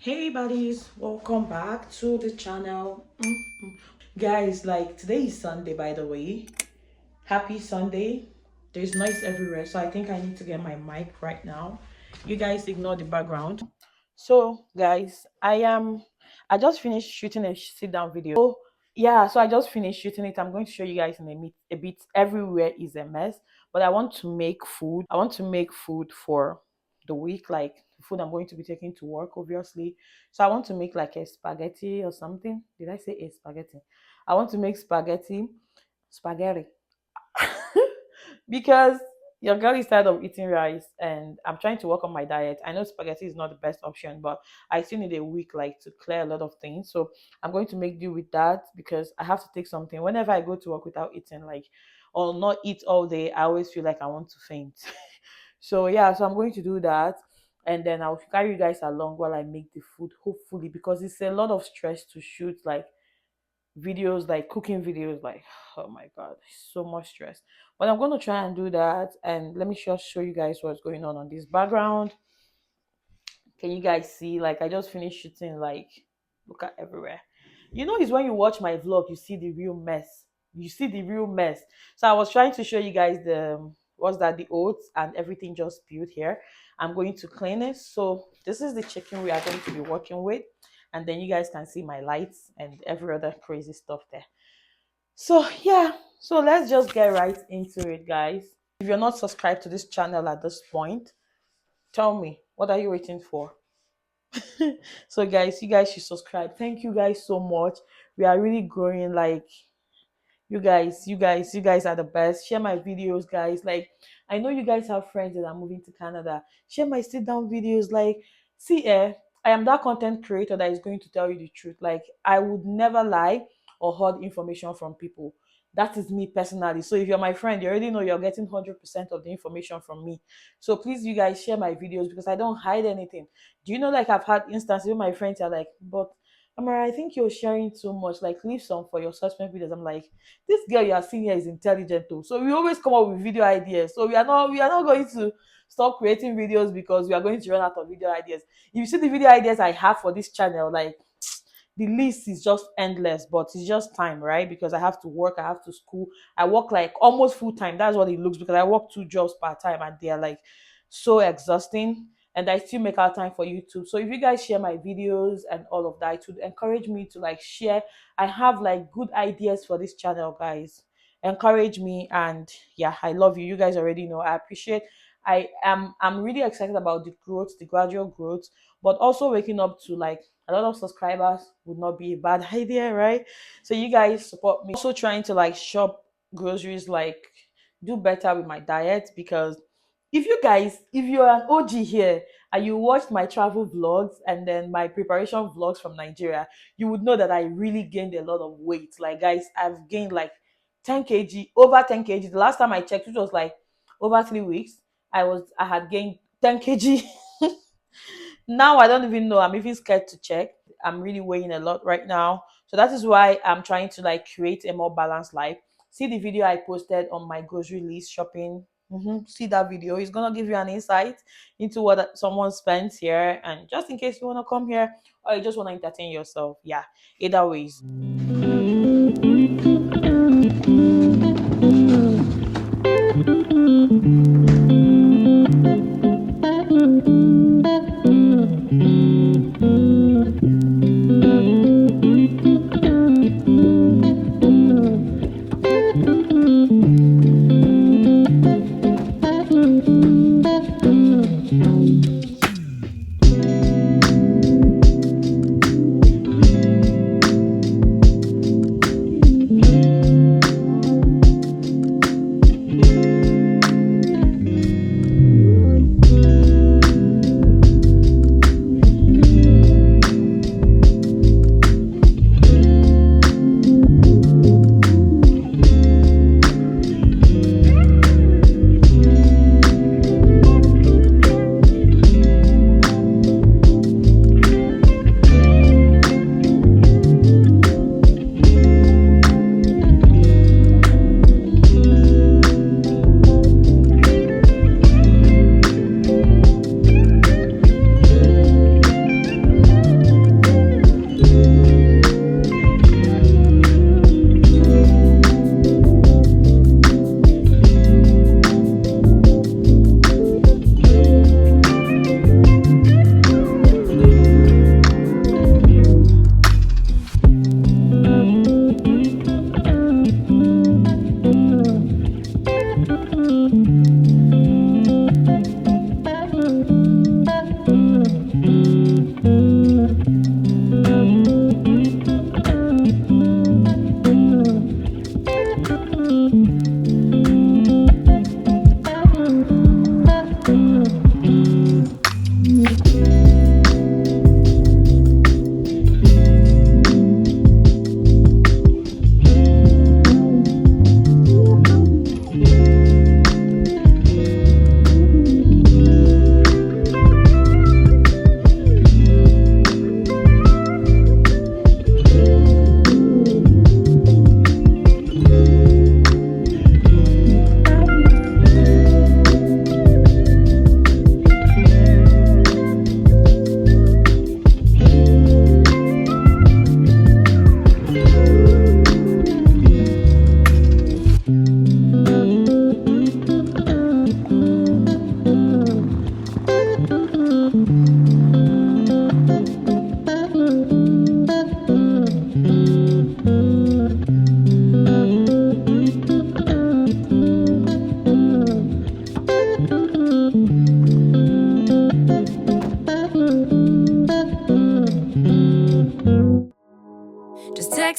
Hey buddies, welcome back to the channel. Guys, like today is Sunday, by the way. Happy Sunday. There's noise everywhere, so I think I need to get my mic right now. You guys ignore the background. So guys, I just finished shooting a sit down video. Yeah, so I just finished shooting it. I'm going to show you guys in a bit. Everywhere is a mess, but I want to make food. I want to make food for the week, like food I'm going to be taking to work, obviously. So I want to make like a spaghetti or something. Did I say a spaghetti? I want to make spaghetti, because your girl is tired of eating rice and I'm trying to work on my diet. I know spaghetti is not the best option, but I still need a week like to clear a lot of things. So I'm going to make do with that because I have to take something. Whenever I go to work without eating, like, or not eat all day, I always feel like I want to faint. So yeah, so I'm going to do that. And then I'll carry you guys along while I make the food, hopefully, because it's a lot of stress to shoot like videos, like cooking videos, like oh my god, so much stress. But I'm going to try and do that, and let me just show you guys what's going on this background. Can you guys see? Like I just finished shooting, like look at everywhere. It's when you watch my vlog you see the real mess. You see the real mess. So I was trying to show you guys the oats and everything just spilled here. I'm going to clean it. So this is the chicken we are going to be working with, and then you guys can see my lights and every other crazy stuff there. So yeah, so let's just get right into it, guys. If you're not subscribed to this channel at this point, tell me, what are you waiting for? So guys, you guys should subscribe. Thank you guys so much. We are really growing. Like you guys are the best. Share my videos, guys. Like I know you guys have friends that are moving to Canada. Share my sit down videos. Like, see, I am that content creator that is going to tell you the truth. Like I would never lie or hold information from people. That is me personally. So if you're my friend, you already know you're getting 100% of the information from me. So please, you guys, share my videos because I don't hide anything. Do you know, like I've had instances where my friends are like, but Amara, I think you're sharing too much. Like, leave some for your suspect videos. I'm like, this girl you are seeing here is intelligent too. So we always come up with video ideas. So we are not going to stop creating videos because we are going to run out of video ideas. If you see the video ideas I have for this channel, like the list is just endless, but it's just time, right? Because I have to work, I have to school. I work like almost full time. That's what it looks, because I work two jobs part time and they are like so exhausting. And I still make out time for YouTube. So if you guys share my videos and all of that, it would encourage me to like share. I have like good ideas for this channel, guys. Encourage me, and yeah, I love you. You guys already know. I appreciate. I'm really excited about the growth, the gradual growth, but also waking up to like a lot of subscribers would not be a bad idea, right? So you guys support me. Also trying to like shop groceries, like do better with my diet, because if you're an OG here and you watched my travel vlogs and then my preparation vlogs from Nigeria, you would know that I really gained a lot of weight. Like guys, I've gained like 10 kg, over 10 kg. The last time I checked, which was like over 3 weeks, I had gained 10 kg. Now I don't even know. I'm even scared to check. I'm really weighing a lot right now. So that is why I'm trying to like create a more balanced life. See the video I posted on my grocery list shopping. See that video. It's gonna give you an insight into what someone spends here, and just in case you wanna come here or you just wanna entertain yourself. Yeah, either ways.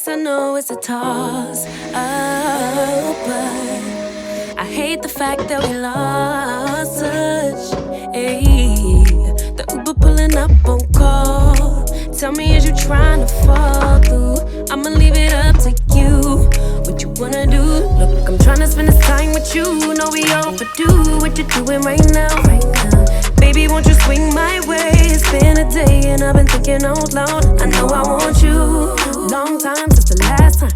I know it's a toss up, but I hate the fact that we lost touch. Ayy, the Uber pulling up on call. Tell me, is you trying to fall through? I'ma leave it up to you. What you wanna do? Look, I'm trying to spend this time with you. Know we overdue. What you doing right now? Baby, won't you swing my way? It's been a day and I've been thinking out loud. I know I want you. Long time since the last time.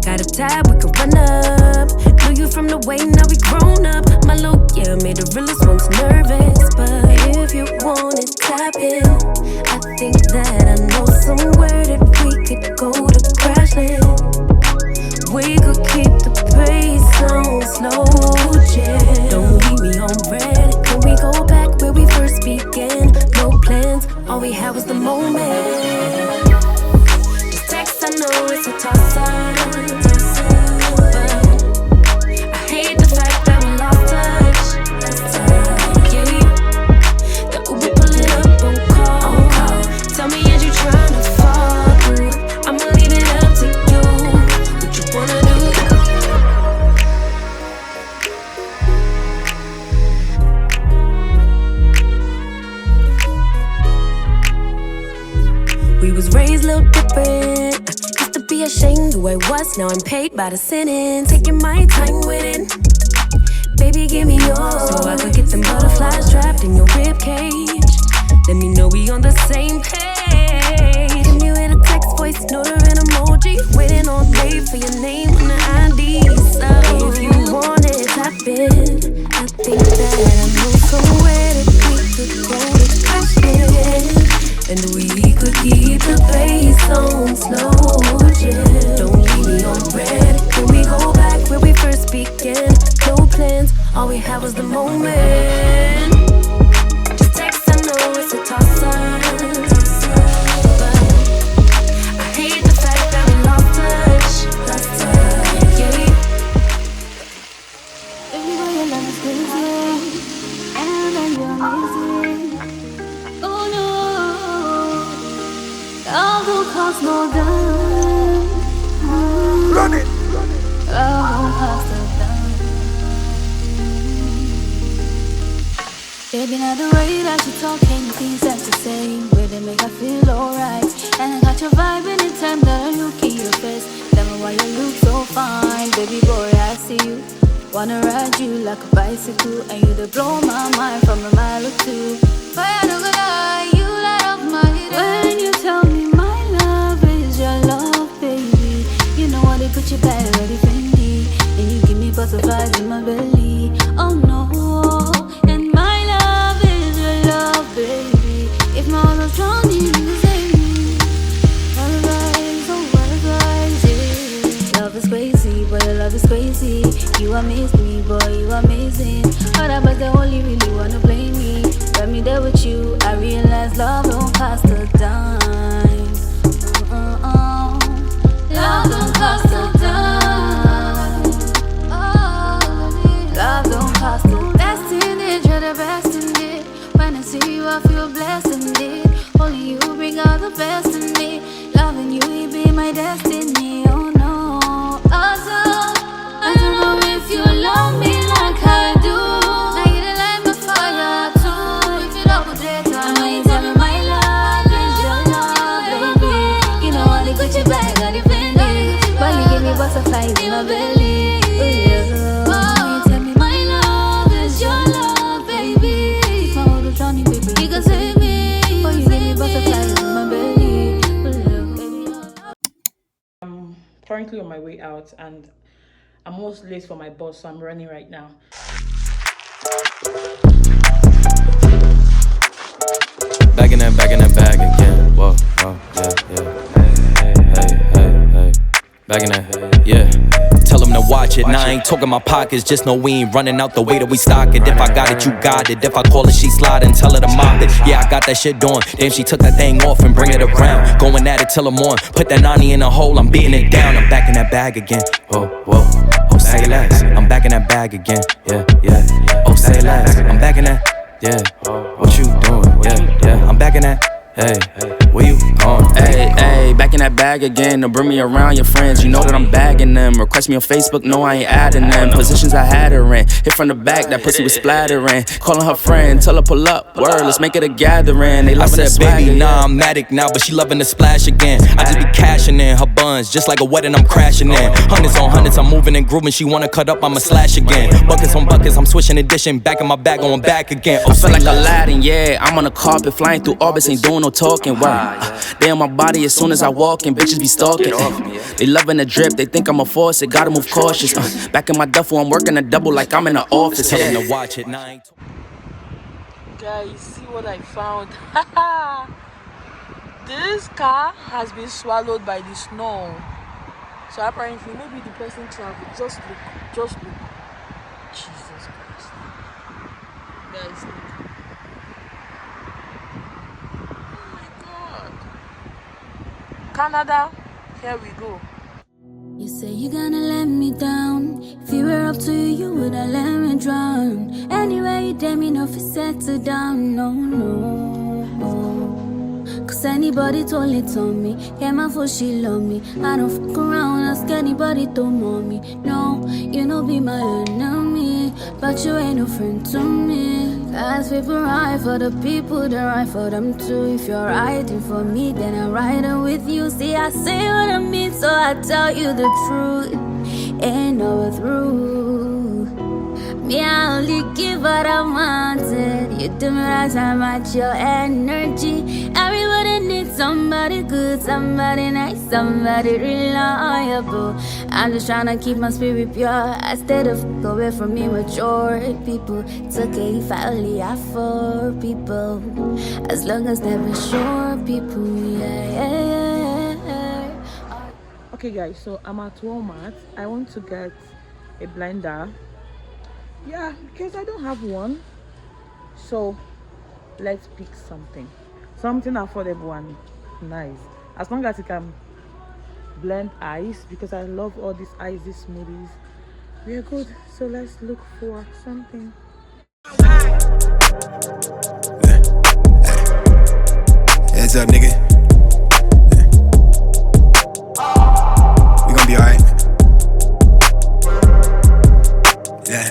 Got a tab, we could run up. Knew you from the way, now we grown up. My look, yeah, made the realest ones nervous. But if you want it, tap in. I think that I know somewhere that we could go to crash land. We could keep the pace on slow, yeah. Don't leave me on red. Can we go back where we first began? No plans, all we had was the moment. This text, I know it's a toss-up, but I hate the fact that we lost touch. Yeah, the Uber pulling up on call. Tell me, is you trying to fall through? I'ma leave it up to you. What you wanna do? We was raised a little different. Used to be ashamed who I was, now I'm paid by the sentence. Taking my time with it. Baby, give me yours, so I could get them butterflies trapped in your ribcage. Let me know we on the same page. Give me with a text, voice note, or an emoji. Waiting all day for your name on the ID. So if you want it, tap in. I think that I know somewhere that we could go to crash it. And we could keep the pace on slow, yeah. Don't leave me on red. Can we go back where we first began? No plans, all we had was the moment. Just text, I know it's a toss-up, but I hate the fact that we lost touch. Yeah. Everybody your love is crazy, and then you're amazing. Oh no, love don't cost no dime. Run it! Love don't cost a dime. Baby, now the way that you talk and the things that you say, where they make I feel alright. And I got your vibe anytime that I look in your face. Tell me why you look so fine. Baby boy, I see you. Wanna ride you like a bicycle, and you to blow my mind from a mile or two. But I don't gonna lie, you light up my head. When you tell me my love is your love, baby, you know what, they put you back ready, Fendi. And you give me butterflies in my belly. Oh no, and my love is your love, baby. If my heart was drowning, you save me. Butterflies, oh butterflies, yeah. Love is crazy, boy, your love is crazy. You amaze me, boy, you amazing. But they only really wanna blame me. Got me there with you, I realize love don't cost a dime. Love don't cost a dime. Love see you, I feel blessed indeed. Only you bring out the best in me. Loving you, it be my destiny. Oh no, I don't know if you love me like I do. Now you the light my fire too. If you don't go there, when you tell me my love is your love, baby. You know all the Gucci bag, all the Fendi, but you give me butterflies in my belly. Oh yeah, tell me my love is your love, baby. If I hold the Johnny, baby, you can save me. Oh, you give me butterflies in my belly. I'm currently on my way out and I'm almost late for my bus, so I'm running right now. Back in that bag again. Whoa, yeah. Hey. Back in that, yeah. Tell them to watch it. Now I ain't talking my pockets. Just know we ain't running out the way that we stock it. If I got it, you got it. If I call it, she sliding. Tell her to mop it. Yeah, I got that shit doing. Damn, she took that thing off and bring it around. Going at it till I'm on. Put that 90 in a hole. I'm beating it down. I'm back in that bag again. Whoa. Oh, say less. I'm back in that bag again. Yeah. Oh, say less. I'm back in that. Yeah. What you doing? Yeah. I'm back in that. Hey, where you going? Hey, back in that bag again. To bring me around your friends. You know that I'm bagging them. Request me on Facebook, no, I ain't adding them. Positions I had her in. Hit from the back, that pussy was splattering. Calling her friend, tell her pull up. Word, let's make it a gathering. They loving that baby, nah, I'm Matic now, but she loving the splash again. I just be cashing in her buns, just like a wedding, I'm crashing in. Hundreds on hundreds, I'm moving and grooving. She wanna cut up, I'ma slash again. Buckets on buckets, I'm switching edition. Back in my bag, going back again. I feel like Aladdin, yeah. I'm on the carpet, flying through orbits, ain't doing no talking. They on my body as soon as I walk in, bitches be stalking. They loving the drip, they think I'm a force, it gotta move cautious. Back in my duffel, I'm working a double like I'm in the office. Tell them to watch it. Guys, see what I found. This car has been swallowed by the snow. So apparently, maybe the person traveled. Just look. Jesus Christ. Guys, look. Canada, here we go. You say you're gonna let me down. If it were up to you, you would've let me drown. Anyway, you damn me know if you settle down. No. Cause anybody told it on me. Yeah, my fool, she love me. I don't fuck around, ask anybody to know me. No, you know be my enemy, but you ain't no friend to me. As people ride for the people, they ride for them too. If you're riding for me, then I'm riding with you. See, I say what I mean, so I tell you the truth. Ain't no through. Me, I only give what I wanted. You do me right, I match your energy. Everybody needs somebody good, somebody nice, somebody reliable. I'm just trying to keep my spirit pure. Instead of going from immature people. It's okay if I only have 4 people. As long as they're sure people, yeah. Okay guys, so I'm at Walmart. I want to get a blender. Yeah, because I don't have one. So let's pick something affordable and nice, as long as it can blend ice, because I love all these icy smoothies. We're good, so let's look for something. Heads up, nigga. We gon' be alright. Yeah.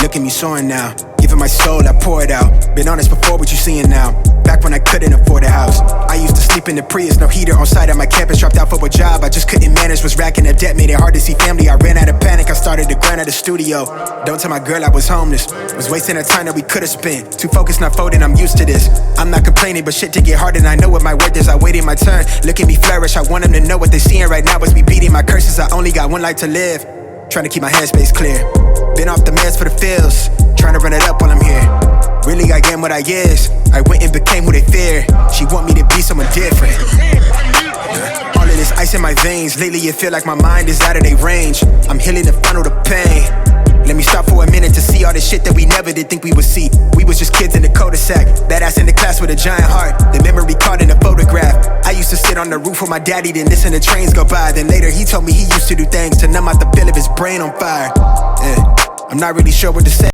Look at me soaring now. Giving my soul, I pour it out. Been honest before, what you seeing now? Back when I couldn't afford a house, I used to sleep in the Prius, no heater on site at my campus. Dropped out for a job, I just couldn't manage. Was racking up debt, made it hard to see family. I ran out of panic, I started to grind at the studio. Don't tell my girl I was homeless. Was wasting the time that we could've spent. Too focused, not folding, I'm used to this. I'm not complaining, but shit to get harder, and I know what my worth is. I waited my turn, look at me flourish. I want them to know what they seeing right now is me beating my curses. I only got one life to live, trying to keep my headspace clear. Been off the meds for the feels, trying to run it up while I'm here. Really, I am what I is. I went and became who they fear. She want me to be someone different. All of this ice in my veins. Lately, it feel like my mind is out of their range. I'm healing the funnel to pain. Let me stop for a minute to see all the shit that we never did think we would see. We was just kids in the cul-de-sac. That ass in the class with a giant heart. The memory caught in a photograph. I used to sit on the roof with my daddy, then listen to trains go by. Then later, he told me he used to do things to numb out the feel of his brain on fire. Yeah. I'm not really sure what to say.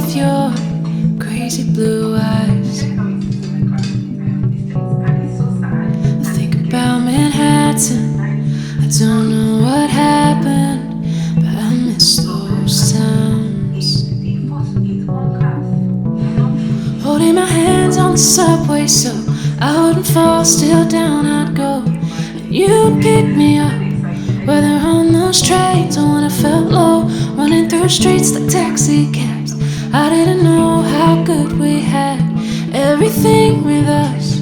with your crazy blue eyes. I think about Manhattan. I don't know what happened, but I miss those times. Holding my hands on the subway so I wouldn't fall, still down I'd go. And you'd pick me up, whether on those trains or when I felt low, running through streets like taxi cabs. I didn't know how good we had everything with us.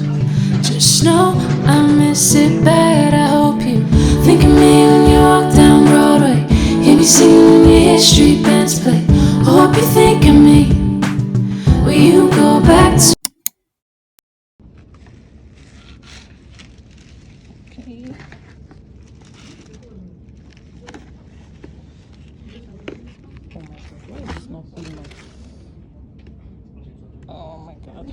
Just know I miss it bad. I hope you think of me when you walk down Broadway. Hear me singing when you hear street bands play. Hope you think of me. Will you go back to Oh my god.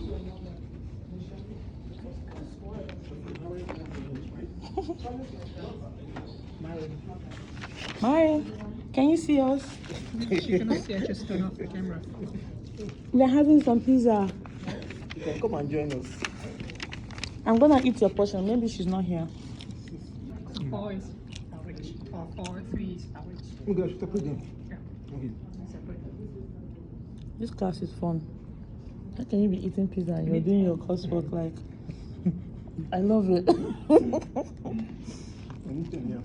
Hi, can you see us? She cannot see, I just turn off the camera. We're having some pizza. You can come and join us. I'm gonna eat your portion. Maybe she's not here. 4 is average, or 4, 3 is average. Oh gosh, separate them. Yeah, Okay. separate. This class is fun. How can you be eating pizza and you're doing your coursework like? I love it. Anything, yeah.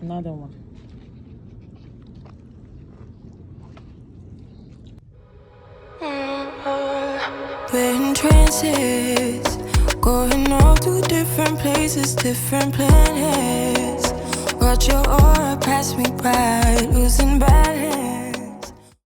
Another one. We're in trances, going all to different places, different planets. Watch your aura pass me by, losing balance.